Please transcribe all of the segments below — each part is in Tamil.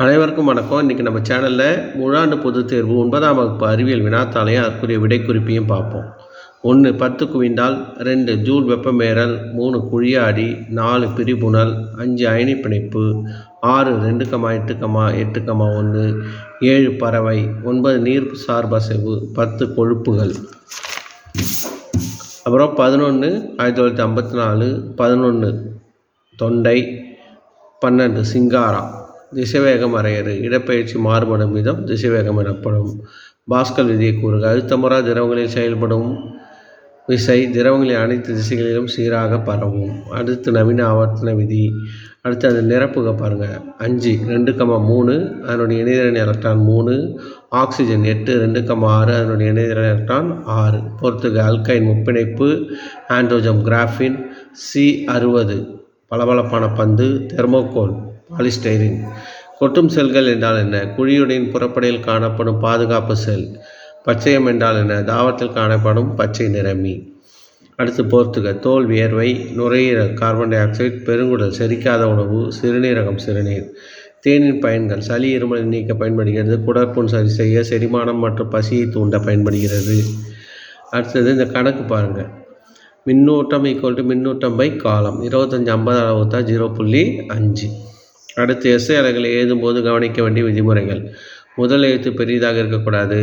அனைவருக்கும் வணக்கம். இன்றைக்கி நம்ம சேனலில் முழாண்டு பொதுத் தேர்வு 9ஆம் வகுப்பு அறிவியல் வினாத்தாளையும் அதற்குரிய விடை குறிப்பையும் பார்ப்போம். 1 10 குவிண்டால், 2 ஜூல் வெப்பமேறல், 3 குழியாடி, 4 பிரிபுணல், 5 அயனி பிணைப்பு, 6 2,8,8,1, 7 பறவை, 9 நீர் சார்பசைவு, 10 கொழுப்புகள். அப்புறம் 11 1954, 11 தொண்டை, 12 சிங்காரா. திசைவேகம் வரையறு. இடப்பெயர்ச்சி மாறுபடும் விதம் திசைவேகம் எனப்படும். பாஸ்கல் விதியை கூறுக. அழுத்தமுறா திரவங்களில் செயல்படும் விசை திரவங்களின் அனைத்து திசைகளிலும் சீராக பரவும். அடுத்து நவீன ஆவர்த்தன விதி. அடுத்து அது நிரப்புக பாருங்கள். 5 2,3 அதனுடைய இணைதிறன் எலக்ட்ரான் 3. ஆக்சிஜன் 8 2,6 அதனுடைய இணைதிறன் எலக்ட்ரான் 6. பொறுத்துக. அல்கைன் முப்பிணைப்பு, ஆண்ட்ரோஜம் கிராஃபின், C60 பளபளப்பான பந்து, தெர்மோகோல் பாலிஸ்டைரின். கொட்டும் செல்கள் என்றால் என்ன? குழியுடன் புறப்படையில் காணப்படும் பாதுகாப்பு செல். பச்சையம் என்றால் என்ன? தாவரத்தில் காணப்படும் பச்சை நிறமி. அடுத்து போர்த்துக. தோல் வியர்வை, நுரையீரல் கார்பன் டை ஆக்சைடு, பெருங்குடல் செரிக்காத உணவு, சிறுநீரகம் சிறுநீர். தேனின் பயன்கள். சளி இருமலை நீக்க பயன்படுகிறது. குடற்புண் சரி செய்ய, செரிமானம் மற்றும் பசியை தூண்ட பயன்படுகிறது. அடுத்தது இந்த கணக்கு பாருங்கள். மின்னூட்டம் மின்னூட்டம் பை காலம். 25-50 அளவு தான் 0.5. அடுத்து எஸ்ஐ அலகுகளை எழுதும்போது கவனிக்க வேண்டிய விதிமுறைகள். முதல் எழுத்து பெரிதாக இருக்கக்கூடாது.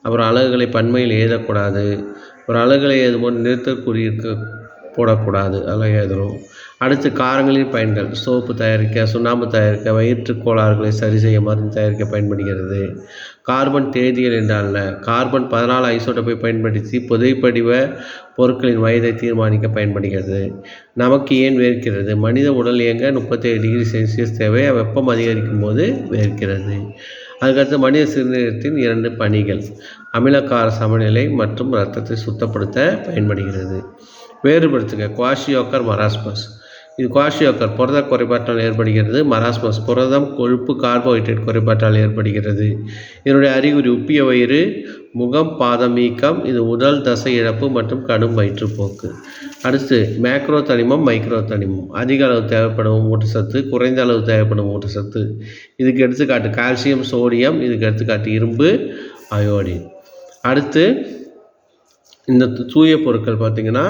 அப்புறம் அலகுகளை பன்மையில் எழுதக்கூடாது. ஒரு அலகுகளை எழுதும்போது நிறுத்தல் குறியிருக்க போடக்கூடாது. அதெல்லாம் எழுதணும். அடுத்து காரங்களின் பயன்கள். சோப்பு தயாரிக்க, சுண்ணாம்பு தயாரிக்க, வயிற்று கோளாறுகளை சரி செய்ய மருந்து தயாரிக்க பயன்படுகிறது. கார்பன் தேதியல் என்றால் கார்பன் 14 ஐசோடோப்பை பயன்படுத்தி புதைப்படிவ பொருட்களின் வயதை தீர்மானிக்க பயன்படுகிறது. நமக்கு ஏன் வேர்க்கிறது? மனித உடல் இயங்க 37°C தேவை. வெப்பம் அதிகரிக்கும் போது வேர்க்கிறது. அதுக்கடுத்து மனித சிறுநீரகத்தின் 2 பணிகள். அமிலக்கார சமநிலை மற்றும் இரத்தத்தை சுத்தப்படுத்த பயன்படுகிறது. வேறுபடுத்துக. Kwashiorkor, marasmus. இது குவாஷியோக்கர் புரத குறைபாட்டால் ஏற்படுகிறது. மராஸ்மஸ் புரதம், கொழுப்பு, கார்போஹைட்ரேட் குறைபாட்டால் ஏற்படுகிறது. இதனுடைய அறிகுறி உப்பிய வயிறு, முகம், பாதம் வீக்கம். இது உடல் தசை இழப்பு மற்றும் கடும் வயிற்றுப்போக்கு. அடுத்து மேக்ரோ தனிமம், மைக்ரோ தனிமம். அதிக அளவு தேவைப்படும் ஊட்டச்சத்து, குறைந்த அளவு தேவைப்படும் ஊட்டச்சத்து. இதுக்கு எடுத்துக்காட்டு கால்சியம், சோடியம். இதுக்கு எடுத்துக்காட்டு இரும்பு, அயோடின். அடுத்து இந்த தூய பொருட்கள் பார்த்திங்கன்னா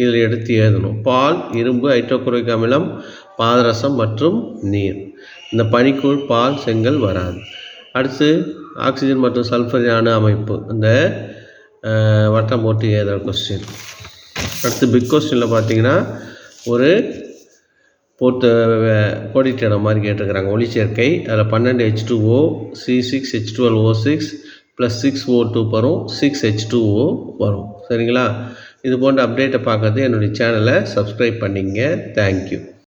இதில் எடுத்து எழுதணும். பால், இரும்பு, ஹைட்ரோகுளோரிக் அமிலம், பாதரசம் மற்றும் நீர். இந்த பனிக்கூழ், பால், செங்கல் வராது. அடுத்து ஆக்சிஜன் மற்றும் சல்ஃபர் அணு அமைப்பு. இந்த வட்டம் போட்டு எழுதுகிற கொஸ்டின். அடுத்து பிக் கொஸ்டினில் பார்த்திங்கன்னா ஒரு போட்டு கோடிட்ட இடம் மாதிரி கேட்டிருக்கிறாங்க. ஒளிச்சேர்க்கை. அதில் 12 H2O, C6 H12O6 + 6O2 வரும், 6 H2O வரும். சரிங்களா? இது போன்ற அப்டேட்டை பார்க்கறது என்னுடைய சேனலை சப்ஸ்கிரைப் பண்ணிங்க. தேங்க்யூ.